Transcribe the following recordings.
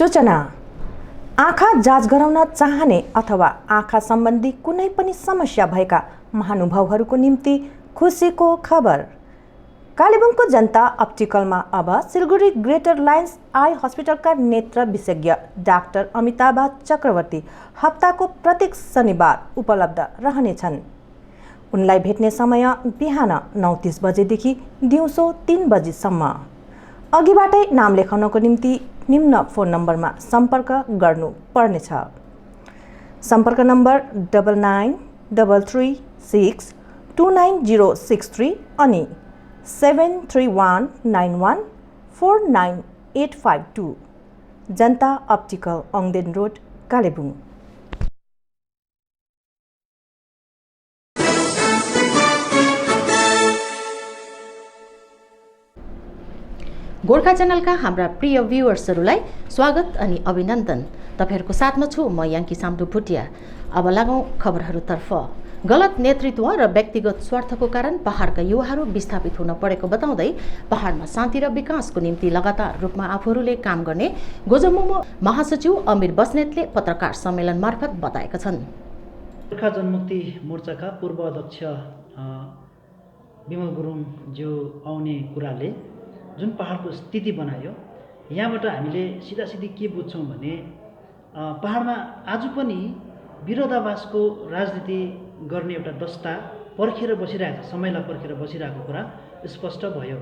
सूचना आँखा जाँच गराउन चाहने अथवा आँखा सम्बन्धी कुनै पनि समस्या भएका महानुभावहरूको निम्ति खुसीको खबर। कालेबुङको जनता अप्टिकलमा अब सिलगढी ग्रेटर लायन्स आई हस्पिटलका नेत्र विशेषज्ञ डाक्टर अमिताभ चक्रवर्ती हप्ताको प्रत्येक शनिबार उपलब्ध रहनेछन्। उनलाई भेट्ने समय बिहान 9:30 बजेदेखि दिउँसो 3 बजेसम्म। अघिबाटै नाम लेखाउनको निम्ति निम्न फोन नम्बरमा सम्पर्क गर्नु पर्नेछ। सम्पर्क नम्बर 9933629063 अनि 7319149852। जनता अप्टिकल अङ्देन रोड कालेबुङ। गोर्खा च्यानलका हाम्रा प्रिय भ्युअर्सहरूलाई स्वागत अनि अभिनन्दन। तपाईहरुको साथमा छु म याङ्की साम्डु भुटिया। अब लागौं खबरहरुतर्फ। गलत नेतृत्व र व्यक्तिगत स्वार्थको कारण पहाडका युवाहरू विस्थापित हुन परेको बताउँदै पहाडमा शान्ति र विकासको निम्ति लगातार रूपमा आफूहरूले काम गर्ने गोजमुमो महासचिव अमिर बस्नेतले पत्रकार सम्मेलन मार्फत बताएका छन्। गोर्खा जनमुक्ति मोर्चाका पूर्व अध्यक्ष विमल गुरुङ ज्यू आउने कुराले जुन पहाडको स्थिति बनायो, यहाँबाट हामीले सिधासिधी के बुझ्छौँ भने पहाडमा आज पनि विरोधाभासको राजनीति गर्ने एउटा दस्ता पर्खेर बसिरहेको छ, समयलाई पर्खेर बसिरहेको कुरा स्पष्ट भयो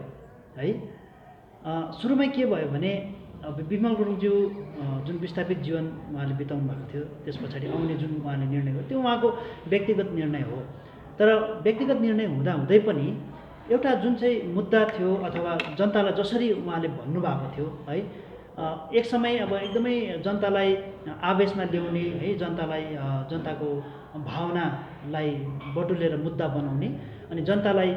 है। सुरुमै के भयो भने विमल गुरुङज्यू जुन विस्थापित जीवन उहाँले बिताउनु भएको थियो, त्यस पछाडि आउने जुन उहाँले निर्णय गर्यो त्यो उहाँको व्यक्तिगत निर्णय हो। तर व्यक्तिगत निर्णय हुँदाहुँदै पनि एउटा जुन चाहिँ मुद्दा थियो अथवा जनतालाई जसरी उहाँले भन्नुभएको थियो है, एक समय अब एकदमै जनतालाई आवेशमा ल्याउने है, जनताको भावनालाई बटुलेर मुद्दा बनाउने अनि जनतालाई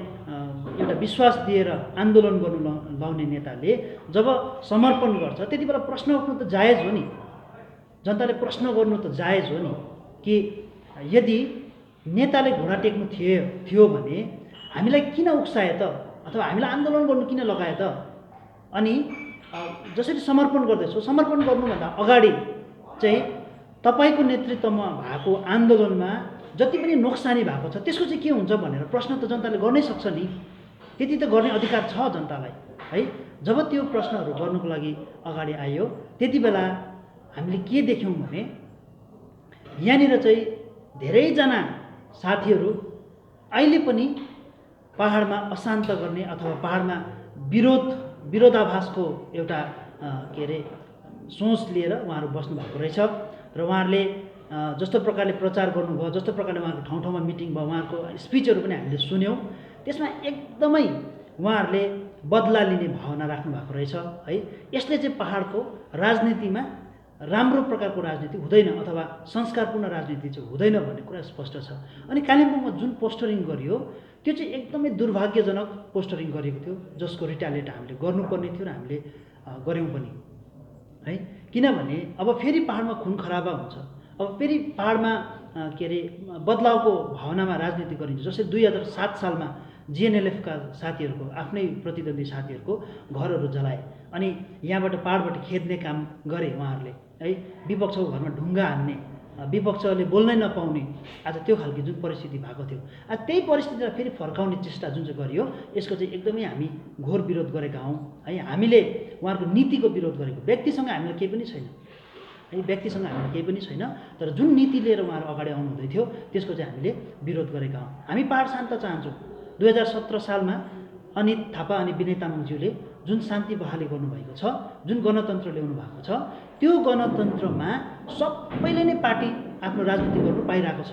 एउटा विश्वास दिएर आन्दोलन गर्नु लाउने नेताले जब समर्पण गर्छ त्यति बेला प्रश्न उठ्नु त जायज हो नि। जनताले प्रश्न गर्नु त जायज हो नि कि यदि नेताले घुँडा टेक्नु थियो भने हामीलाई किन उक्साए त, अथवा हामीलाई आन्दोलन गर्नु किन लगाए त। अनि जसरी समर्पण गर्दैछौ, समर्पण गर्नुभन्दा अगाडि चाहिँ तपाईँको नेतृत्वमा भएको आन्दोलनमा जति पनि नोक्सानी भएको छ त्यसको चाहिँ के हुन्छ भनेर प्रश्न त जनताले गर्नै सक्छ नि। त्यति त गर्ने अधिकार छ जनतालाई है। जब त्यो प्रश्नहरू गर्नुको लागि अगाडि आयो त्यति बेला हामीले के देख्यौँ भने यहाँनिर चाहिँ धेरैजना साथीहरू अहिले पनि पहाडमा अशान्त गर्ने अथवा पहाडमा विरोधाभासको एउटा सोच लिएर उहाँहरू बस्नु भएको रहेछ। र उहाँहरूले जस्तो प्रकारले प्रचार गर्नुभयो, जस्तो प्रकारले उहाँको ठाउँ ठाउँमा मिटिङ भयो, उहाँको स्पिचहरू पनि हामीले सुन्यौँ, त्यसमा एकदमै उहाँहरूले बदला लिने भावना राख्नु भएको रहेछ है। यसले चाहिँ पहाडको राजनीतिमा राम्रो प्रकारको राजनीति हुँदैन अथवा संस्कारपूर्ण राजनीति चाहिँ हुँदैन भन्ने कुरा स्पष्ट छ। अनि कालिम्पोङमा जुन पोस्टरिङ गरियो त्यो चाहिँ एकदमै दुर्भाग्यजनक पोस्टरिङ गरिएको थियो, जसको रिटालिएट हामीले गर्नुपर्ने थियो र हामीले गऱ्यौँ पनि है। किनभने अब फेरि पहाडमा खुन खराबा हुन्छ, अब फेरि पहाडमा बदलावको भावनामा राजनीति गरिन्छ। जस्तै 2007 सालमा जिएनएलएफका साथीहरूको आफ्नै प्रतिद्वन्दी साथीहरूको घरहरू जलाए अनि यहाँबाट पहाडबाट खेद्ने काम गरे उहाँहरूले है। विपक्षको घरमा ढुङ्गा हान्ने, विपक्षले बोल्नै नपाउने, आज त्यो खालको जुन परिस्थिति भएको थियो, आज त्यही परिस्थितिलाई फेरि फर्काउने चेष्टा जुन चाहिँ गरियो यसको चाहिँ एकदमै हामी घोर विरोध गरेका हौँ है। हामीले उहाँहरूको नीतिको विरोध गरेको, व्यक्तिसँग हामीलाई केही पनि छैन है, व्यक्तिसँग हामीलाई केही पनि छैन, तर जुन नीति लिएर उहाँहरू अगाडि आउनुहुँदै थियो त्यसको चाहिँ हामीले विरोध गरेका हौँ। हामी पहाड शान्त चाहन्छौँ। 2017 सालमा अनित थापा अनि विनय तामाङज्यूले जुन शान्ति बहाली गर्नुभएको छ, जुन गणतन्त्र ल्याउनु भएको छ, त्यो गणतन्त्रमा सबैले नै पार्टी आफ्नो राजनीति गर्नु पाइरहेको छ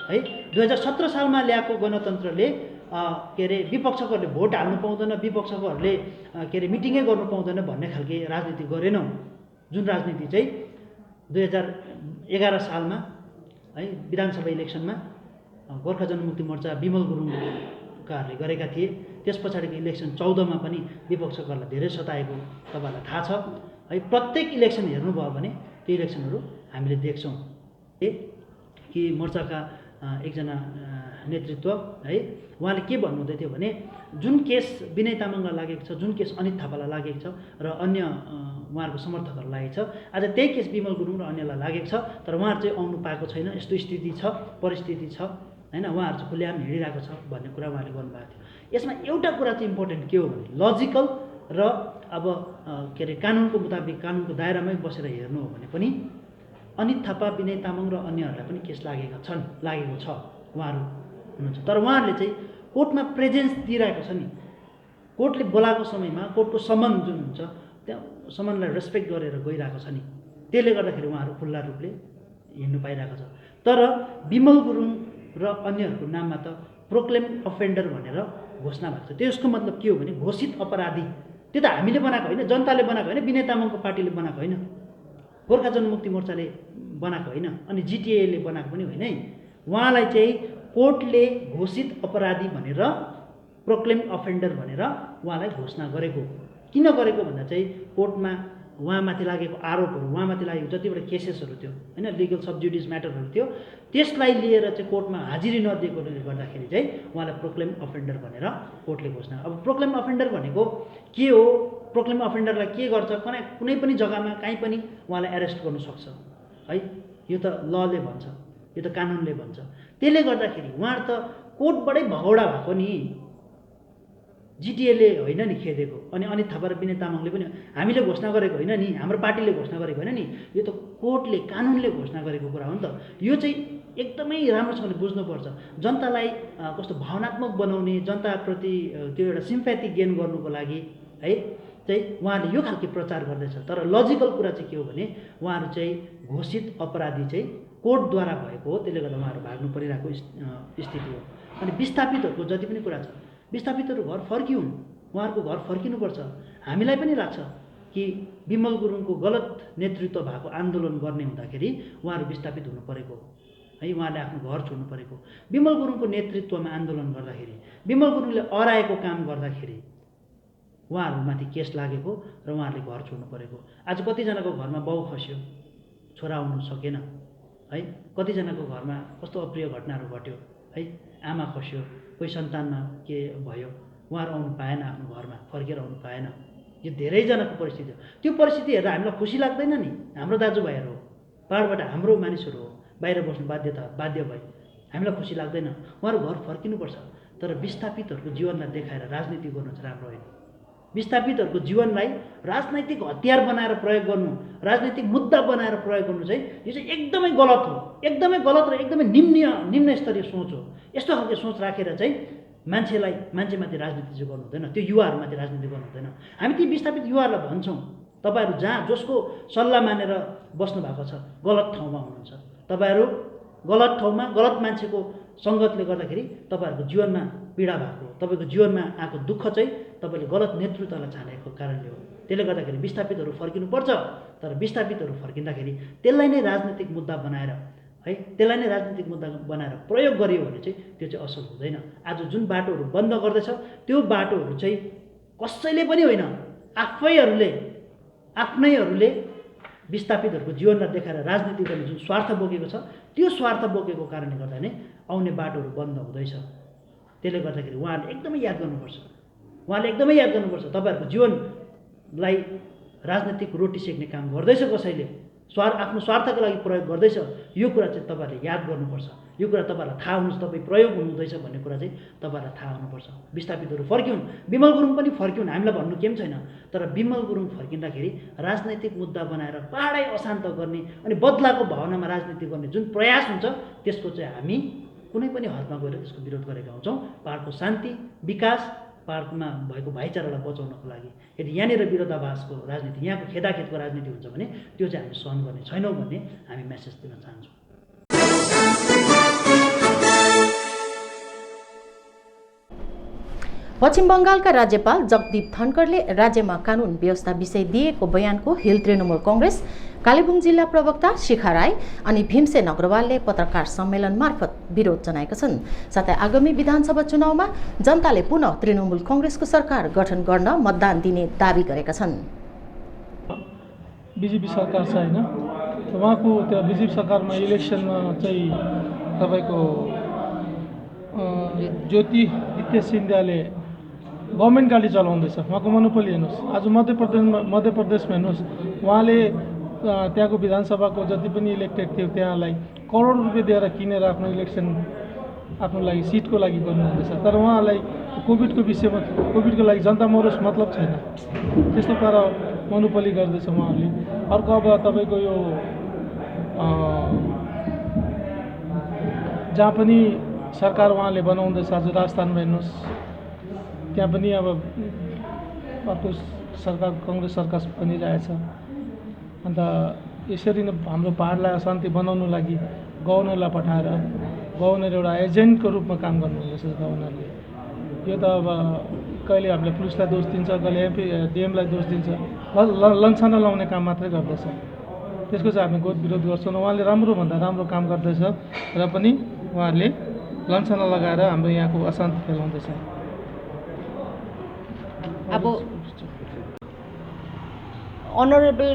है। 2017 सालमा ल्याएको गणतन्त्रले विपक्षकहरूले भोट हाल्नु पाउँदैन, विपक्षकहरूले मिटिङै गर्नु पाउँदैन भन्ने खालके राजनीति गरेनौँ। जुन राजनीति चाहिँ 2011 सालमा है विधानसभा इलेक्सनमा गोर्खा जनमुक्ति मोर्चा विमल गुरुङकाहरूले गरेका थिए। त्यस पछाडिको इलेक्सन 14मा पनि विपक्षकहरूलाई धेरै सताएको तपाईँहरूलाई थाहा छ है। प्रत्येक इलेक्सन हेर्नुभयो भने त्यो इलेक्सनहरू हामीले देख्छौँ कि मोर्चाका एकजना नेतृत्व है, उहाँले के भन्नुहुँदै थियो भने जुन केस विनय तामाङलाई लागेको छ, जुन केस अनित थापालाई लागेको छ र अन्य उहाँहरूको समर्थकहरूलाई लागेको छ, आज त्यही केस विमल गुरुङ र अन्यलाई लागेको छ, तर उहाँहरू चाहिँ आउनु पाएको छैन, यस्तो स्थिति छ, परिस्थिति छ होइन, उहाँहरू चाहिँ खुल्लेआम हिँडिरहेको छ भन्ने कुरा उहाँले गर्नुभएको थियो। यसमा एउटा कुरा चाहिँ इम्पोर्टेन्ट के हो भने लजिकल र अब के अरे कानुनको मुताबिक कानुनको दायरामै बसेर हेर्नु हो भने पनि अनित थापा, विनय तामाङ र अन्यहरूलाई पनि केस लागेको छ उहाँहरू हुनुहुन्छ। तर उहाँहरूले चाहिँ कोर्टमा प्रेजेन्स दिइरहेको छ नि, कोर्टले बोलाएको समयमा कोर्टको समन जुन हुन्छ त्यहाँ समनलाई रेस्पेक्ट गरेर गइरहेको छ नि, त्यसले गर्दाखेरि उहाँहरू खुल्ला रूपले हिँड्नु पाइरहेको छ। तर विमल गुरुङ र अन्यहरूको नाममा त प्रोक्लेम अफेन्डर भनेर घोषणा भएको छ। त्यसको मतलब के हो भने घोषित अपराधी। त्यो त हामीले बनाएको होइन, जनताले बनाएको होइन, विनय तामाङको पार्टीले बनाएको होइन, गोर्खा जनमुक्ति मोर्चाले बनाएको होइन, अनि जिटिएले बनाएको पनि होइन है। उहाँलाई चाहिँ कोर्टले घोषित अपराधी भनेर प्रोक्लेम अफेन्डर भनेर उहाँलाई घोषणा गरेको। किन गरेको भन्दा चाहिँ कोर्टमा उहाँमाथि लागेको आरोपहरू, उहाँमाथि लागेको जतिवटा केसेसहरू थियो होइन, लिगल सबजुडिस म्याटरहरू थियो, त्यसलाई लिएर चाहिँ कोर्टमा हाजिरी नदिएकोले गर्दाखेरि चाहिँ उहाँलाई प्रोक्लेम अफेन्डर भनेर कोर्टले घोषणा। अब प्रोक्लेम अफेन्डर भनेको के हो, प्रोक्लेम अफेन्डरलाई के गर्छ, कुनै पनि जग्गामा कहीँ पनि उहाँलाई एरेस्ट गर्नु सक्छ है, यो त लले भन्छ, यो त कानुनले भन्छ। त्यसले गर्दाखेरि उहाँहरू त कोर्टबाटै भगौडा भएको नि, जिटिएले होइन नि खेदेको, अनि अनित थापा र विनय तामाङले पनि हामीले घोषणा गरेको होइन नि, हाम्रो पार्टीले घोषणा गरेको होइन नि, यो त कोर्टले कानुनले घोषणा गरेको कुरा हो नि त। यो चाहिँ एकदमै राम्रोसँगले बुझ्नुपर्छ। जनतालाई कस्तो भावनात्मक बनाउने, जनताप्रति त्यो एउटा सिम्प्याथी गेन गर्नुको लागि है चाहिँ उहाँले यो खालको प्रचार गर्दैछ। तर लजिकल कुरा चाहिँ के हो भने उहाँहरू चाहिँ घोषित अपराधी चाहिँ कोर्टद्वारा भएको हो, त्यसले गर्दा उहाँहरू भाग्नु परिरहेको स्थिति हो। अनि विस्थापितहरूको जति पनि कुरा छ, विस्थापितहरू घर फर्किउन्, उहाँहरूको घर फर्किनुपर्छ। हामीलाई पनि लाग्छ कि विमल गुरुङको गलत नेतृत्व भएको आन्दोलन गर्ने हुँदाखेरि उहाँहरू विस्थापित हुनु परेको है, उहाँले आफ्नो घर छोड्नु परेको। विमल गुरुङको नेतृत्वमा आन्दोलन गर्दाखेरि, विमल गुरुङले अराएको काम गर्दाखेरि उहाँहरूमाथि केस लागेको र उहाँहरूले घर छोड्नु परेको। आज कतिजनाको घरमा बाउ खस्यो, छोरा आउनु सकेन है, कतिजनाको घरमा कस्तो अप्रिय घटनाहरू घट्यो है, आमा खस्यो, कोही सन्तानमा के भयो, उहाँहरू आउनु पाएन, आफ्नो घरमा फर्केर आउनु पाएन। यो धेरैजनाको परिस्थिति हो। त्यो परिस्थिति हेरेर हामीलाई खुसी लाग्दैन नि, हाम्रो दाजुभाइहरू हो, पाहाडबाट हाम्रो मानिसहरू हो, बाहिर बस्नु बाध्य भए हामीलाई खुसी लाग्दैन। उहाँहरू घर फर्किनुपर्छ। तर विस्थापितहरूको जीवनलाई देखाएर राजनीति गर्नु चाहिँ राम्रो होइन। विस्थापितहरूको जीवनलाई राजनैतिक हतियार बनाएर प्रयोग गर्नु, राजनैतिक मुद्दा बनाएर प्रयोग गर्नु चाहिँ यो चाहिँ एकदमै गलत हो, एकदमै गलत र एकदमै निम्न स्तरीय सोच हो। यस्तो खालको सोच राखेर चाहिँ मान्छेमाथि राजनीति चाहिँ गर्नु हुँदैन, त्यो युवाहरूमाथि राजनीति गर्नु हुँदैन। हामी ती विस्थापित युवाहरूलाई भन्छौँ, तपाईँहरू जहाँ जसको सल्लाह मानेर बस्नु भएको छ गलत ठाउँमा हुनुहुन्छ, तपाईँहरू गलत ठाउँमा गलत मान्छेको सङ्गतले गर्दाखेरि तपाईँहरूको जीवनमा पीडा भएको, तपाईँको जीवनमा आएको दुःख चाहिँ तपाईँले गलत नेतृत्वलाई छानेको कारणले हो। त्यसले गर्दाखेरि विस्थापितहरू फर्किनुपर्छ। तर विस्थापितहरू फर्किँदाखेरि त्यसलाई नै राजनीतिक मुद्दा बनाएर है, त्यसलाई नै राजनीतिक मुद्दा बनाएर प्रयोग गरियो भने चाहिँ त्यो चाहिँ असल हुँदैन। आज जुन बाटोहरू बन्द गर्दैछ त्यो बाटोहरू चाहिँ कसैले पनि होइन, आफ्नैहरूले विस्थापितहरूको जीवनलाई देखाएर राजनीति गर्ने जुन स्वार्थ बोकेको छ, त्यो स्वार्थ बोकेको कारणले गर्दा नै आउने बाटोहरू बन्द हुँदैछ। त्यसले गर्दाखेरि उहाँहरूले एकदमै याद गर्नुपर्छ, तपाईँहरूको जीवनलाई राजनीतिक रोटी सेक्ने काम गर्दैछ कसैले, आफ्नो स्वार्थको लागि प्रयोग गर्दैछ, यो कुरा चाहिँ तपाईँहरूले याद गर्नुपर्छ। यो कुरा तपाईँहरूलाई थाहा हुनुहोस्, तपाईँ प्रयोग हुनुहुँदैछ भन्ने कुरा चाहिँ तपाईँहरूलाई थाहा हुनुपर्छ। विस्थापितहरू फर्किउन्, विमल गुरुङ पनि फर्किउन्, हामीलाई भन्नु केही छैन। तर विमल गुरुङ फर्किँदाखेरि राजनैतिक मुद्दा बनाएर पाहाडै अशान्त गर्ने अनि बदलाको भावनामा राजनीति गर्ने जुन प्रयास हुन्छ त्यसको चाहिँ हामी कुनै पनि हदमा गएर त्यसको विरोध गरेका हुन्छौँ। पाहाडको शान्ति, विकास, पाहाडमा भएको भाइचारालाई बचाउनको लागि यदि यहाँनिर विरोधाभासको राजनीति, यहाँको खेदाखेदको राजनीति हुन्छ भने त्यो चाहिँ हामी सहन गर्ने छैनौँ भन्ने हामी मेसेज दिन चाहन्छौँ। पश्चिम बङ्गालका राज्यपाल जगदीप धनखडले राज्यमा कानुन व्यवस्था विषय दिएको बयानको हिल तृणमूल कङ्ग्रेस, कालेबुङ जिल्ला प्रवक्ता शिखा राई अनि भीमसेन अग्रवालले पत्रकार सम्मेलन मार्फत विरोध जनाएका छन्। साथै आगामी विधानसभा चुनावमा जनताले पुनः तृणमूल कङ्ग्रेसको सरकार गठन गर्न मतदान दिने दावी गरेका छन्। बिजेपी सरकार छ हैन, उहाँको त्यो बिजेपी सरकारमा इलेक्सनमा चाहिँ तपाईको ज्योति हितेश सिन्धियाले गभर्मेन्ट गाडी चलाउँदैछ, उहाँको मोनोपोली हेर्नुहोस्। आज मध्य प्रदेशमा हेर्नुहोस्, उहाँले त्यहाँको विधानसभाको जति पनि इलेक्टेड थियो त्यहाँलाई करोड रुपियाँ दिएर किनेर आफ्नो इलेक्सन आफ्नो लागि सिटको लागि गर्नुहुँदैछ। तर उहाँलाई कोभिडको विषयमा कोभिडको लागि जनता मरोस् मतलब छैन, त्यस्तो पारा मोनोपोली गर्दैछ उहाँहरूले। अर्को अब तपाईँको यो जहाँ पनि सरकार उहाँले बनाउँदैछ, आज राजस्थानमा हेर्नुहोस्, त्यहाँ पनि अब अर्को सरकार काङ्ग्रेस सरकार बनिरहेछ। अन्त यसरी नै हाम्रो पहाडलाई अशान्ति बनाउनु लागि गभर्नरलाई पठाएर गभर्नर एउटा एजेन्टको रूपमा काम गर्नुहुँदैछ गभर्नरले। यो त अब कहिले हामीले पुलिसलाई दोष दिन्छ, कहिले डिएमलाई दोष दिन्छ, लन्छना लाउने काम मात्रै गर्दैछ। त्यसको चाहिँ हामी विरोध गर्छौँ। उहाँले राम्रोभन्दा राम्रो काम गर्दैछ र पनि उहाँहरूले लन्छना लगाएर हाम्रो यहाँको अशान्ति फैलाउँदैछ। अब अनरेबल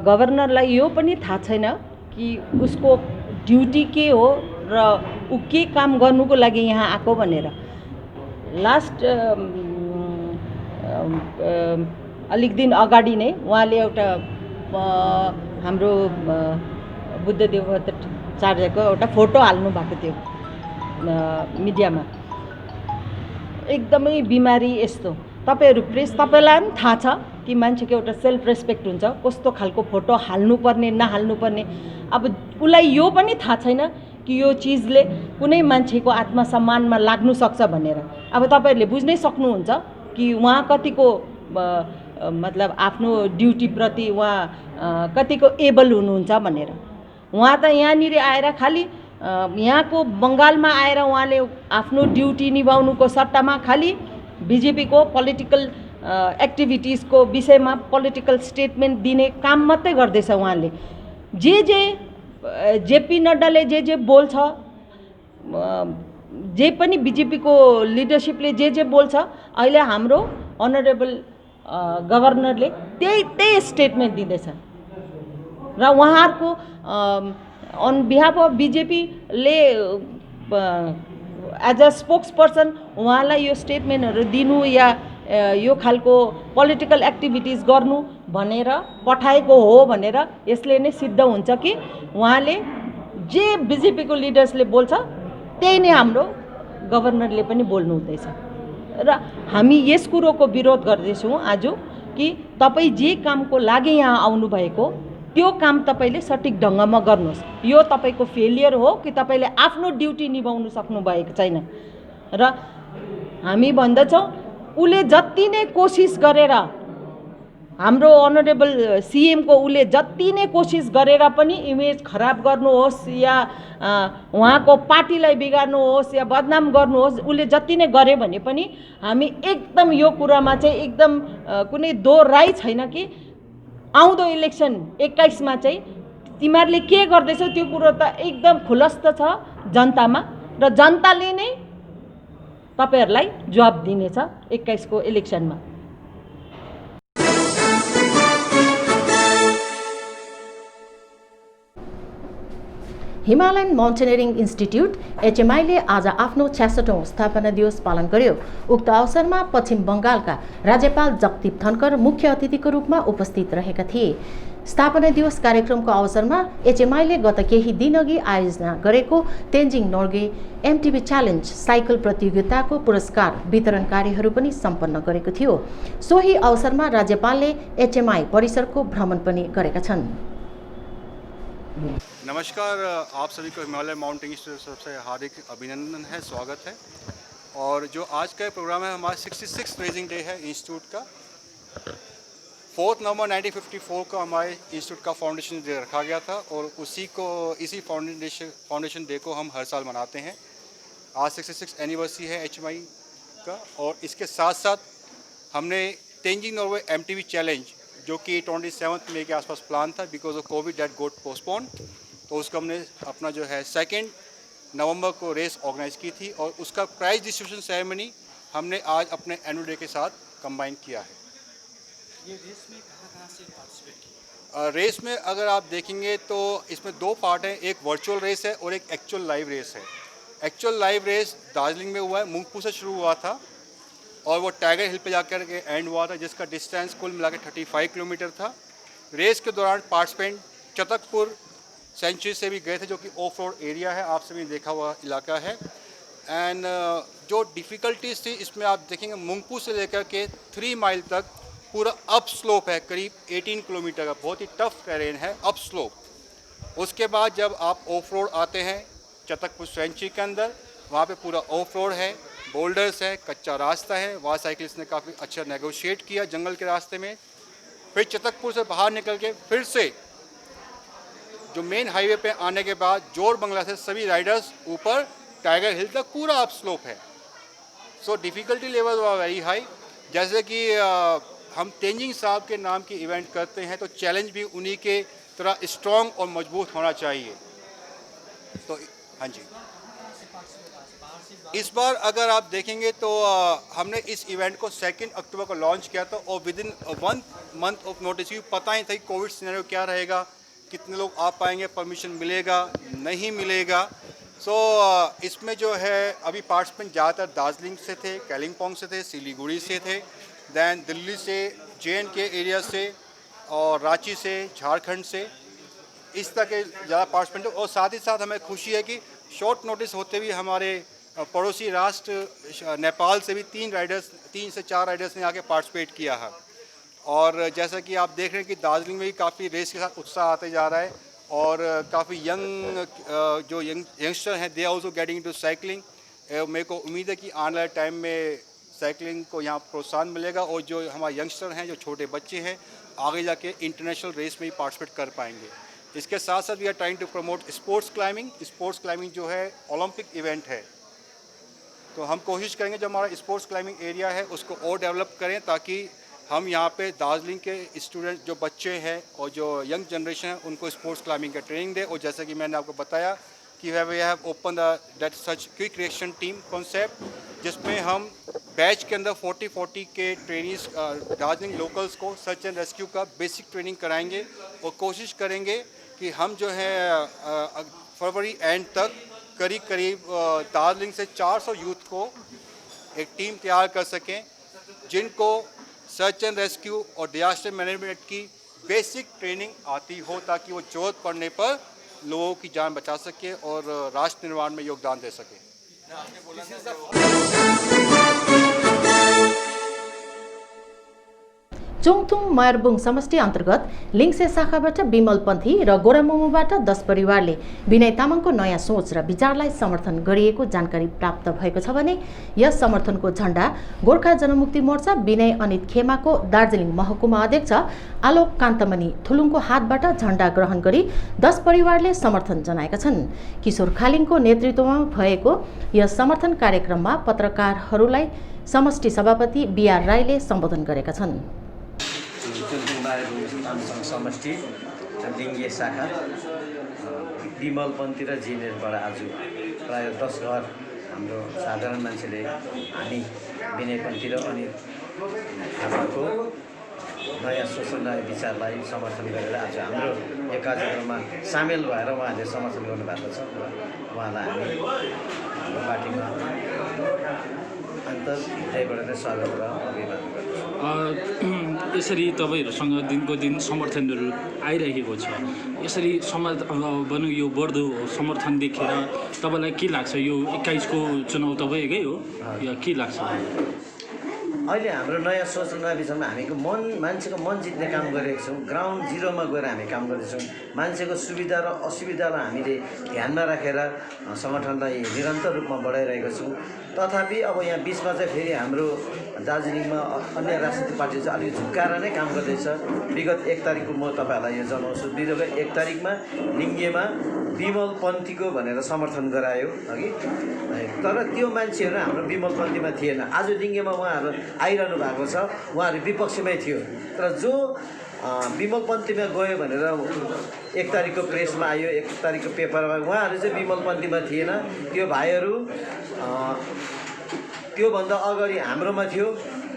गभर्नरलाई यो पनि थाहा छैन कि उसको ड्युटी के हो र ऊ के काम गर्नुको लागि यहाँ आएको भनेर। लास्ट अलिक दिन अगाडि नै उहाँले एउटा हाम्रो बुद्धदेव भट्टाचार्यको एउटा फोटो हाल्नु भएको थियो मिडियामा। एकदमै बिमारी यस्तो तपाईँहरू प्रेस, तपाईँलाई पनि थाहा छ कि मान्छेको एउटा सेल्फ रेस्पेक्ट हुन्छ, कस्तो खालको फोटो हाल्नुपर्ने नहाल्नुपर्ने। अब उसलाई यो पनि थाहा छैन कि यो चिजले कुनै मान्छेको आत्मसम्मानमा लाग्नु सक्छ भनेर। अब तपाईँहरूले बुझ्नै सक्नुहुन्छ कि उहाँ कतिको मतलब आफ्नो ड्युटीप्रति उहाँ कतिको एबल हुनुहुन्छ भनेर। उहाँ त यहाँनिर आएर खालि यहाँको बङ्गालमा आएर उहाँले आफ्नो ड्युटी निभाउनुको सट्टामा खालि बिजेपीको पोलिटिकल एक्टिभिटिजको विषयमा पोलिटिकल स्टेटमेन्ट दिने काम मात्रै गर्दैछ उहाँले। जेपी नड्डाले जे बोल्छ, जे पनि बिजेपीको लिडरसिपले जे बोल्छ, अहिले हाम्रो अनरेबल गभर्नरले त्यही स्टेटमेन्ट दिँदैछ र उहाँहरूको अन बिहाफ अफ बिजेपीले एज अ स्पोक्स पर्सन उहाँलाई यो स्टेटमेन्टहरू दिनु या यो खालको पोलिटिकल एक्टिभिटिज गर्नु भनेर पठाएको हो भनेर यसले नै सिद्ध हुन्छ कि उहाँले जे बिजेपीको लिडर्सले बोल्छ त्यही नै हाम्रो गभर्नरले पनि बोल्नु हुँदैछ। र हामी यस कुरोको विरोध गर्दैछौँ आज कि तपाईँ जे कामको लागि यहाँ आउनुभएको त्यो काम तपाईँले सठिक ढङ्गमा गर्नुहोस्। यो तपाईँको फेलियर हो कि तपाईँले आफ्नो ड्युटी निभाउनु सक्नुभएको छैन। र हामी भन्दछौँ उसले जति नै कोसिस गरेर, हाम्रो अनरेबल सिएमको उसले जति नै कोसिस गरेर पनि इमेज खराब गर्नुहोस् या उहाँको पार्टीलाई बिगार्नुहोस् या बदनाम गर्नुहोस्, उसले जति नै गरे भने पनि हामी एकदम यो कुरामा चाहिँ एकदम कुनै दो राय छैन कि आउँदो इलेक्सन 21मा चाहिँ तिमीहरूले के गर्दैछौ त्यो कुरो त एकदम खुलस्त छ जनतामा र जनताले नै तपाईहरुलाई जवाब दिनेछ 21 को इलेक्सनमा। हिमालयन माउन्टेनियरिङ इन्स्टिट्युट एचएमआईले आज आफ्नो 66औं स्थापना दिवस पालन गर्यो। उक्त अवसरमा पश्चिम बङ्गालका राज्यपाल जगदीप धनखर मुख्य अतिथिको रूपमा उपस्थित रहेका थिए। स्थापना दिवस कार्यक्रमको अवसरमा एचएमआईले गत केही दिनअघि आयोजना गरेको Tenzing Norgay MTV challenge cycle प्रतियोगिताको पुरस्कार वितरण कार्यहरू पनि सम्पन्न गरेको थियो। सोही अवसरमा राज्यपालले एचएमआई परिसरको भ्रमण पनि गरेका छन्। नमस्कार, आप सभी को हिमालय माउंटेनिंग इंस्टीट्यूट सबसे हार्दिक अभिनंदन है, स्वागत है। और जो आज का प्रोग्राम है हमारा 66 रेजिंग डे है इंस्टीट्यूट का। 4 नवंबर 1954 को हमारे इंस्टीट्यूट का फाउंडेशन डे रखा गया था और इसी फाउंडेशन डे को हम हर साल मनाते हैं। आज 66 एनिवर्सरी है एचएमआई का। और इसके साथ साथ हमने तेंजिंग नॉर्वे एमटीवी चैलेंज जो कि 27 मई के आसपास प्लान था, because of Covid that got postpone, तो उसको हमने अपना जो है 2 नवंबर को रेस ऑर्गेनाइज की थी और उसका प्राइज डिस्ट्रीब्यूशन सेरेमनी हमने आज अपने एनुअल डे के साथ कंबाइन किया है। ये रेस में कहाँ से पार्टिसिपेट किया? रेस में अगर आप देखेंगे तो इसमें 2 पार्ट हैं, एक वर्चुअल रेस है और एक एक्चुअल लाइव रेस है। एक्चुअल लाइव रेस दार्जिलिंग में हुआ है, मुंगपू से शुरू हुआ था और वो टाइगर हिल पे जाकर के एंड हुआ था, जिसका डिस्टेंस कुल मिला के 35 किलोमीटर था। रेस के दौरान पार्टिसिपेंट चतकपुर सेंचुरी से भी गए थे, जो कि ऑफ रोड एरिया है, आप सभी ने देखा हुआ इलाका है। एंड जो डिफ़िकल्टीज थी इसमें आप देखेंगे मुंगपू से लेकर के 3 माइल तक पूरा अप स्लोप है, करीब 18 किलोमीटर का, बहुत ही टफ टेरेन है, अप स्लोप। उसके बाद जब आप ऑफ रोड आते हैं चतकपुर सेंचुरी के अंदर, वहाँ पे पूरा ऑफ रोड है, बोल्डर्स है, कच्चा रास्ता है, वहाँ साइकिलिस्ट ने काफ़ी अच्छा नेगोशिएट किया जंगल के रास्ते में। फिर चतकपुर से बाहर निकल के फिर से जो मेन हाईवे पे आने के बाद जोर बंगला से सभी राइडर्स ऊपर टाइगर हिल तक पूरा अप स्लोप है। सो डिफ़िकल्टी लेवल हुआ वेरी हाई। जैसे कि हम तेंजिंग साहब के नाम की इवेंट करते हैं, तो चैलेंज भी उन्हीं के तरह स्ट्रॉन्ग और मजबूत होना चाहिए। तो हाँ जी, इस बार अगर आप देखेंगे तो हमने इस इवेंट को 2 अक्टूबर को लॉन्च किया था और विदिन 1 मंथ ऑफ नोटिस, पता ही था कि कोविड सिनेरियो क्या रहेगा, कितने लोग आ पाएंगे, परमिशन मिलेगा नहीं मिलेगा। सो इसमें जो है अभी पार्टिसिपेंट ज़्यादातर दार्जिलिंग से थे, कालिम्पोंग से थे, सिलीगुड़ी से थे, दैन दिल्ली से, JNK एरिया से और रांची से, झारखंड से, इस तरह के ज़्यादा पार्टिसिपेंट। और साथ ही साथ हमें खुशी है कि शॉर्ट नोटिस होते हुए हमारे पड़ोसी राष्ट्र नेपाल से भी 3 से 4 राइडर्स ने आके पार्टिसिपेट किया है। और जैसा कि आप देख रहे हैं कि दार्जिलिंग में भी काफ़ी रेस के साथ उत्साह आते जा रहा है और काफ़ी जो यंगस्टर हैं they also getting into cycling. मेरे को उम्मीद है कि आने वाले टाइम में साइकिलिंग को यहाँ प्रोत्साहन मिलेगा और जो हमारे यंगस्टर हैं, जो छोटे बच्चे हैं, आगे जाके इंटरनेशनल रेस में ही पार्टिसिपेट कर पाएंगे। इसके साथ साथ we are trying to promote sports climbing. Sports climbing जो है ओलंपिक इवेंट है, तो हम कोशिश करेंगे जो हमारा स्पोर्ट्स क्लाइंबिंग एरिया है उसको और डेवलप करें, ताकि हम यहाँ पे दार्जिलिंग के स्टूडेंट जो बच्चे हैं और जो यंग जनरेशन है उनको स्पोर्ट्स क्लाइंबिंग का ट्रेनिंग दें। और जैसा कि मैंने आपको बताया कि we have open that such quick reaction team concept, जिसमें हम बैच के अंदर 40 के ट्रेनिंग्स दार्जिलिंग लोकल्स को सर्च एंड रेस्क्यू का बेसिक ट्रेनिंग कराएंगे और कोशिश करेंगे कि हम जो है फरवरी एंड तक करीब दार्जिलिंग से 400 यूथ को एक टीम तैयार कर सकें, जिनको सर्च एंड रेस्क्यू और डिजास्टर मैनेजमेंट की बेसिक ट्रेनिंग आती हो, ताकि वो जरूरत पड़ने पर लोगों की जान बचा सके और राष्ट्र निर्माण में योगदान दे सके। चोङथुङ मयरबुङ समष्टि अन्तर्गत लिङ्से शाखाबाट विमल पन्थी र गोरामोमोबाट 10 परिवारले विनय तामाङको नयाँ सोच र विचारलाई समर्थन गरिएको जानकारी प्राप्त भएको छ भने यस समर्थनको झण्डा गोर्खा जनमुक्ति मोर्चा विनय अनित खेमाको दार्जिलिङ महकुमा अध्यक्ष आलोक कान्तमणि थुलुङको हातबाट झण्डा ग्रहण गरी 10 परिवारले समर्थन जनाएका छन्। किशोर खालिङको नेतृत्वमा भएको यस समर्थन कार्यक्रममा पत्रकारहरूलाई समष्टि सभापति BR राईले सम्बोधन गरेका छन्। समष्टि लिङ्गे शाखा विमल पन्थी र जिनेरबाट आज प्राय 10 घर हाम्रो साधारण मान्छेले हामी विनय पन्थी र अनि थापाको नयाँ सोच नयाँ विचारलाई समर्थन गरेर आज हाम्रो यो कार्यक्रममा सामेल भएर उहाँहरूले समर्थन गर्नुभएको छ र उहाँलाई हामी हाम्रो पार्टीमा अन्तर्हृदयबाट नै स्वागत र अभिवादन गर्दछौँ। यसरी तपाईँहरूसँग दिनको दिन समर्थनहरू आइरहेको छ, यसरी भनौँ यो बढ्दो समर्थन देखेर तपाईँलाई के लाग्छ? यो 21 को चुनाव तपाईँकै हो या के लाग्छ? अहिले हाम्रो नयाँ सोच नयाँ विचारमा हामीको मान्छेको मन जित्ने काम गरिरहेको छौँ। ग्राउन्ड जिरोमा गएर हामी काम गर्दैछौँ। मान्छेको सुविधा र असुविधालाई हामीले ध्यानमा राखेर सङ्गठनलाई निरन्तर रूपमा बढाइरहेको छौँ। तथापि अब यहाँ बिचमा चाहिँ फेरि हाम्रो दार्जिलिङमा अन्य राजनीतिक पार्टी चाहिँ अलिक झुक्काएर नै काम गर्दैछ। विगत 1 तारिकको म तपाईँहरूलाई यो जनाउँछु, विगत 1 तारिकमा लिङ्गेमा विमल पन्थीको भनेर समर्थन गरायो अघि, तर त्यो मान्छेहरू हाम्रो विमल पन्थीमा थिएन। आज लिङ्गेमा उहाँहरू आइरहनु भएको छ, उहाँहरू विपक्षमै थियो। तर जो विमल पन्थीमा गयो भनेर 1 तारिकको प्रेसमा आयो, 1 तारिकको पेपरमा, उहाँहरू चाहिँ विमल पन्थीमा थिएन। त्यो भाइहरू त्योभन्दा अगाडि हाम्रोमा थियो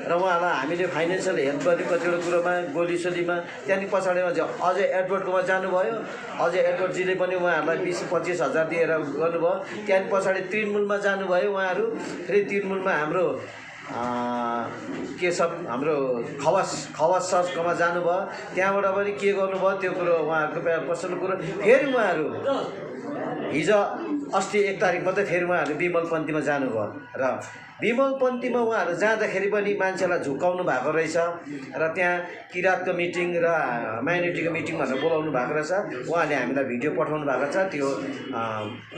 र र उहाँलाई हामीले फाइनेन्सियल हेल्प गर्ने कतिवटा कुरोमा गोलीसोलीमा त्यहाँदेखि पछाडिमा अझै एडभोकेटकोमा जानुभयो। अझै एडभोकेटजीले पनि उहाँहरूलाई 20-25 हजार दिएर गर्नुभयो। त्यहाँदेखि पछाडि तृणमूलमा जानुभयो उहाँहरू। फेरि तृणमूलमा हाम्रो के सब हाम्रो खवास सरकोमा जानुभयो। त्यहाँबाट पनि के गर्नुभयो त्यो कुरो उहाँहरूको पर्सनल कुरो। फेरि उहाँहरू हिजो अस्ति 1 तारिक मात्रै फेरि उहाँहरू विमलपन्थीमा जानुभयो र विमलपन्थीमा उहाँहरू जाँदाखेरि पनि मान्छेलाई झुक्काउनु भएको रहेछ र त्यहाँ किराँतको मिटिङ र माइनोरिटीको मिटिङ भनेर बोलाउनु भएको रहेछ। उहाँले हामीलाई भिडियो पठाउनु भएको छ। त्यो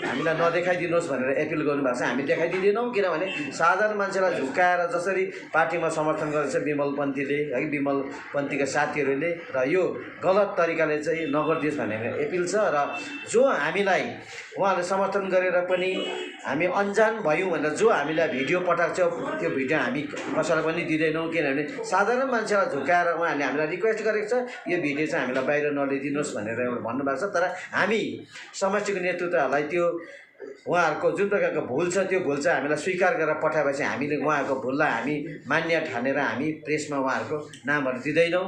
हामीलाई नदेखाइदिनुहोस् भनेर एपिल गर्नुभएको छ। हामी देखाइदिँदैनौँ किनभने साधारण मान्छेलाई झुक्काएर जसरी पार्टीमा समर्थन गरेछ विमलपन्थीले है विमलपन्थीका साथीहरूले र यो गलत तरिकाले चाहिँ नगरिदियोस् भनेर एपिल छ। र जो हामीलाई उहाँले समर्थन गरेर पनि हामी अन्जान भयौँ भनेर जो हामीलाई भिडियो पठाएको छ त्यो भिडियो हामी कसैलाई पनि दिँदैनौँ किनभने साधारण मान्छेलाई झुकाएर उहाँहरूले हामीलाई रिक्वेस्ट गरेको छ यो भिडियो चाहिँ हामीलाई बाहिर नल्याइदिनुहोस् भनेर एउटा भन्नुभएको छ। तर हामी समष्टिको नेतृत्वहरूलाई त्यो उहाँहरूको जुन प्रकारको भुल छ त्यो भुल चाहिँ हामीलाई स्वीकार गरेर पठाएपछि हामीले उहाँहरूको भुललाई हामी मान्य ठानेर हामी प्रेसमा उहाँहरूको नामहरू दिँदैनौँ।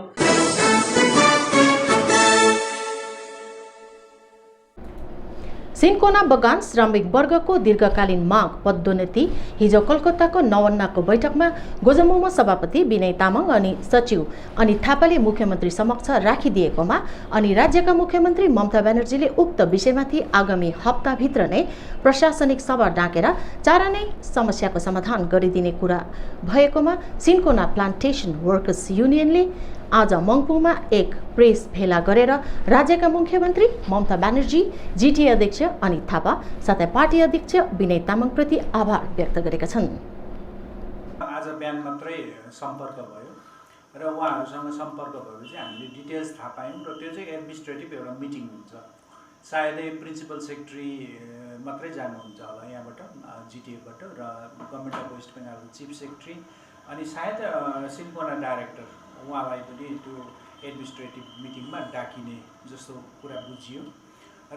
सिन्कोना बगान श्रमिक वर्गको दीर्घकालीन माग पदोन्नति हिजो कलकत्ताको नवन्नाको बैठकमा गोजमुमो सभापति विनय तामाङ अनि सचिव अनित थापाले मुख्यमन्त्री समक्ष राखिदिएकोमा अनि राज्यका मुख्यमन्त्री ममता ब्यानर्जीले उक्त विषयमाथि आगामी हप्ताभित्र नै प्रशासनिक सभा डाकेर चाँडै नै समस्याको समाधान गरिदिने कुरा भएकोमा सिन्कोना प्लान्टेसन वर्कर्स युनियनले आज मङ्पुमा एक प्रेस भेला गरेर राज्यका मुख्यमन्त्री ममता ब्यानर्जी, जिटिए अध्यक्ष अनित थापा साथै पार्टी अध्यक्ष विनय तामाङप्रति आभार व्यक्त गरेका छन्। आज बिहान मात्रै सम्पर्क भयो र उहाँहरूसँग सम्पर्क भएपछि हामीले डिटेल्स थाहा पायौँ र त्यो चाहिँ एडमिनिस्ट्रेटिभ एउटा मिटिङ हुन्छ। सायदै प्रिन्सिपल सेक्रेटरी मात्रै जानुहुन्छ होला यहाँबाट जिटिएबाट र गभर्मेन्ट अफ वेस्ट बेङ्गालको चिफ सेक्रेटरी अनि सायद सिन्कोना डाइरेक्टर उहाँलाई पनि त्यो एडमिनिस्ट्रेटिभ मिटिङमा डाकिने जस्तो कुरा बुझियो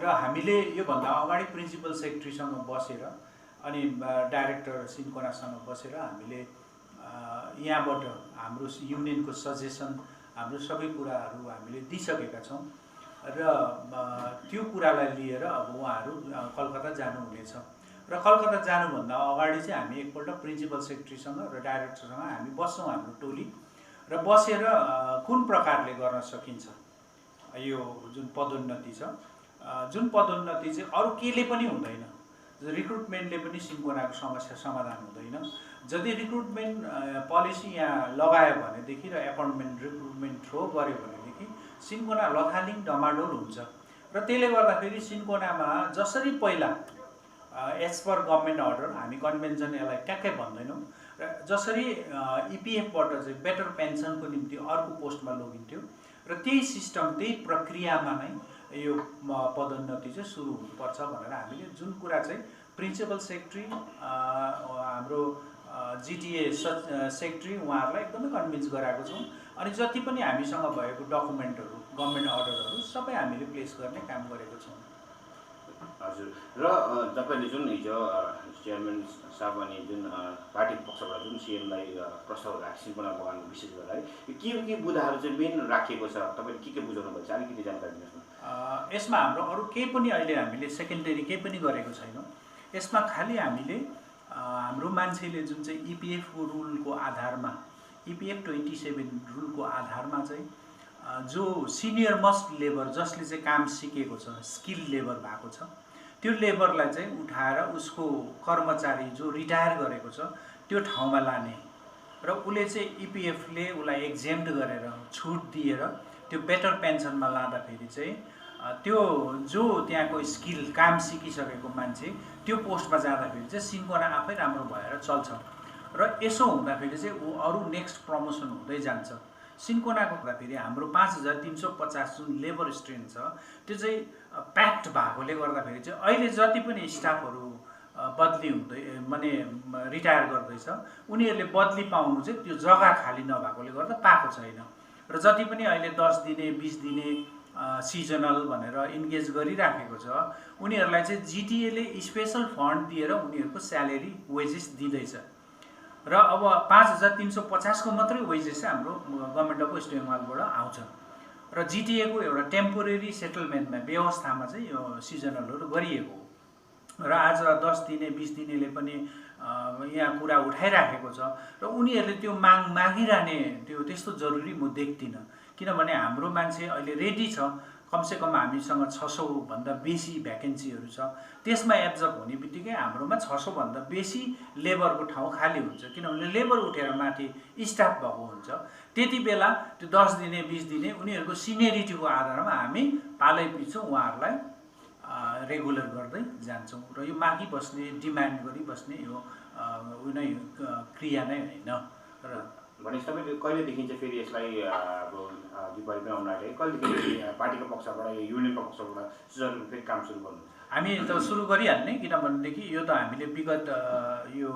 र हामीले योभन्दा अगाडि प्रिन्सिपल सेक्रेटरीसँग बसेर अनि डाइरेक्टर सिन्कोनासँग बसेर हामीले यहाँबाट हाम्रो युनियनको सजेसन हाम्रो सबै कुराहरू हामीले दिइसकेका छौँ र त्यो कुरालाई लिएर अब उहाँहरू कलकत्ता जानुहुनेछ र कलकत्ता जानुभन्दा अगाडि चाहिँ हामी एकपल्ट प्रिन्सिपल सेक्रेटरीसँग र डाइरेक्टरसँग हामी बस्छौँ हाम्रो टोली र बसेर कुन प्रकारले गर्न सकिन्छ यो जुन पदोन्नति छ जुन पदोन्नति चाहिँ अरू केले पनि हुँदैन। रिक्रुटमेन्टले पनि सिन्कोनाको समस्या समाधान हुँदैन। यदि रिक्रुटमेन्ट पोलिसी यहाँ लगायो भनेदेखि र एपोइन्टमेन्ट रिक्रुटमेन्ट थ्रो गर्यो भनेदेखि सिन्कोना लथालिङ डमाडोल हुन्छ र त्यसले गर्दाखेरि सिन्कोनामा जसरी पहिला एज पर गभर्मेन्ट अर्डर हामी कन्भेन्सन यसलाई ट्याक्कै भन्दैनौँ र जसरी इपिएफबाट चाहिँ बेटर पेन्सनको निम्ति अर्को पोस्टमा लगिन्थ्यो र त्यही सिस्टम त्यही प्रक्रियामा नै यो पदोन्नति चाहिँ सुरु हुनुपर्छ भनेर हामीले जुन कुरा चाहिँ प्रिन्सिपल सेक्रेटरी हाम्रो जिटिए सेक्रेटरी उहाँहरूलाई एकदमै कन्भिन्स गराएको छौँ अनि जति पनि हामीसँग भएको डकुमेन्टहरू गभर्मेन्ट अर्डरहरू सबै हामीले प्लेस गर्ने काम गरेको छौँ। हजुर र तपाईँले जुन हिजो चेयरम्यान साहब अनि जुन पार्टी पक्षबाट जुन सिएमलाई प्रस्ताव राख्छ सिन्कोना बगानको विशेष गरेर के बुदाहरू चाहिँ मेन राखिएको छ तपाईँले के बुझाउनु भएको छ अलिकति जानकारी दिनुहोस् न। यसमा हाम्रो अरू केही पनि अहिले हामीले सेकेन्डरी केही पनि गरेको छैनौँ। यसमा खालि हामीले हाम्रो मान्छेले जुन चाहिँ इपिएफको रुलको आधारमा इपिएफ 27 रुलको आधारमा चाहिँ जो सिनियर मोस्ट लेबर जसले चाहिँ काम सिकेको छ स्किल लेबर भएको छ त्यो लेबरलाई चाहिँ उठाएर उसको कर्मचारी जो रिटायर गरेको छ त्यो ठाउँमा लाने र उसले चाहिँ इपिएफले उसलाई एक्जेम्प्ट गरेर छुट दिएर त्यो बेटर पेन्सनमा लाँदाखेरि चाहिँ त्यो जो त्यहाँको स्किल काम सिकिसकेको मान्छे त्यो पोस्टमा जाँदाखेरि चाहिँ सिन्कोना आफै राम्रो भएर चल्छ र यसो हुँदाखेरि चाहिँ ऊ अरू नेक्स्ट प्रमोसन हुँदै जान्छ। सिन्कोनाको हुँदाखेरि हाम्रो 5350 जुन लेबर स्ट्रेन्थ छ त्यो चाहिँ प्याक्ड भएकोले गर्दाखेरि चाहिँ अहिले जति पनि स्टाफहरू बदली हुँदै माने रिटायर गर्दैछ उनीहरूले बदली पाउनु चाहिँ त्यो जग्गा खाली नभएकोले गर्दा पाएको छैन र जति पनि अहिले 10 दिने 20 दिने सिजनल भनेर इन्गेज गरिराखेको छ उनीहरूलाई चाहिँ जिटिएले स्पेसल फन्ड दिएर उनीहरूको स्यालेरी वेजेस दिँदैछ र अब 5350 को मात्रै वेजेस चाहिँ हाम्रो गभर्मेन्ट अफ वेस्ट बेङ्गलबाट आउँछ र जिटिएको एउटा टेम्पोरेरी सेटलमेन्टमा व्यवस्थामा चाहिँ यो सिजनलहरू गरिएको हो र आज 10 दिने 20 दिनेले पनि यहाँ कुरा उठाइराखेको छ र उनीहरूले त्यो मागिरहने त्यस्तो जरुरी म देख्दिनँ किनभने हाम्रो मान्छे अहिले रेडी छ कमसेकम हामीसँग 600 भन्दा बेसी भ्याकेन्सीहरू छ त्यसमा एब्जर्भ हुने बित्तिकै हाम्रोमा 600 भन्दा बेसी लेबरको ठाउँ खाली हुन्छ किनभने लेबर उठेर माथि स्टाफ भएको हुन्छ त्यति बेला त्यो 10 दिने 20 दिने उनीहरूको सिनियरिटीको आधारमा हामी पालै पछि उहाँहरूलाई रेगुलर गर्दै जान्छौँ र यो मागी बस्ने डिमान्ड गरी बस्ने यो उनी क्रिया नै होइन र भनेपछि तपाईँले कहिलेदेखि चाहिँ फेरि यसलाई अब दिवाली पनि आउन आँट्यो कहिलेदेखि पार्टीको पक्षबाट युनियनको पक्षबाट सुझाव फेरि काम सुरु गर्नु हामी त सुरु गरिहाल्ने किनभनेदेखि यो त हामीले विगत यो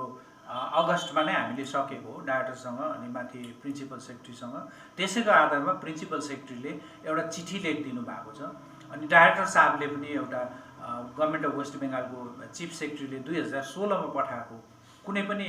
अगस्टमा नै हामीले सकेको हो डाइरेक्टरसँग अनि माथि प्रिन्सिपल सेक्रेटरीसँग त्यसैको आधारमा प्रिन्सिपल सेक्रेटरीले एउटा चिठी लेखिदिनु भएको छ अनि डाइरेक्टर साहबले पनि एउटा गभर्मेन्ट अफ वेस्ट बेङ्गालको चिफ सेक्रेटरीले 2016 मा पठाएको कुनै पनि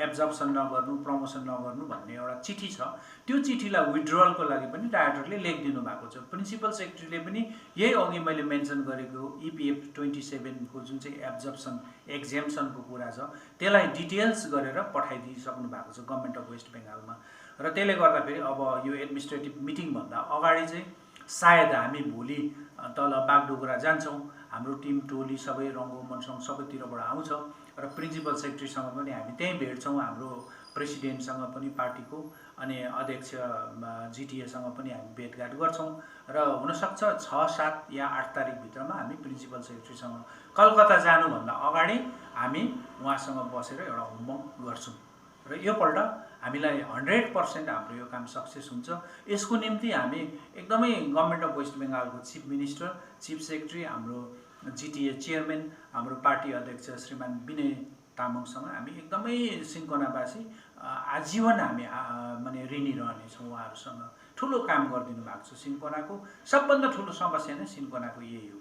एब्जर्प्सन नगर्नु प्रमोसन नगर्नु भन्ने एउटा चिठी छ त्यो चिठीलाई विथड्रलको लागि पनि डाइरेक्टरले लेखिदिनु भएको छ प्रिन्सिपल सेक्रेटरीले पनि यही अघि मैले मेन्सन गरेको EPF 27 को जुन चाहिँ एब्जर्प्सन एक्जेम्पसनको कुरा छ त्यसलाई डिटेल्स गरेर पठाइदिइसक्नु भएको छ गभर्मेन्ट अफ वेस्ट बेङ्गालमा र त्यसले गर्दाखेरि अब यो एडमिनिस्ट्रेटिभ मिटिङभन्दा अगाडि चाहिँ सायद हामी भोलि तल बागडोगरा जान्छौँ हाम्रो टिम टोली सबै रङ्गो मनसङ सबैतिरबाट आउँछ र प्रिन्सिपल सेक्रेटरीसँग पनि हामी त्यहीँ भेट्छौँ हाम्रो प्रेसिडेन्टसँग पनि पार्टीको अनि अध्यक्ष जिटिएसँग पनि हामी भेटघाट गर्छौँ र हुनसक्छ 6, 7 या 8 तारिकभित्रमा हामी प्रिन्सिपल सेक्रेटरीसँग कलकत्ता जानुभन्दा अगाडि हामी उहाँसँग बसेर एउटा होमवर्क गर्छौँ र योपल्ट हामीलाई 100% हाम्रो यो काम सक्सेस हुन्छ यसको निम्ति हामी एकदमै गभर्मेन्ट अफ वेस्ट बेङ्गालको चिफ मिनिस्टर चिफ सेक्रेटरी हाम्रो जिटिए चेयरम्यान हाम्रो पार्टी अध्यक्ष श्रीमान विनय तामाङसँग हामी एकदमै सिन्कोनावासी आजीवन हामी माने ऋणी रहनेछौँ उहाँहरूसँग ठुलो काम गरिदिनु भएको छ सिन्कोनाको सबभन्दा ठुलो समस्या नै सिन्कोनाको यही हो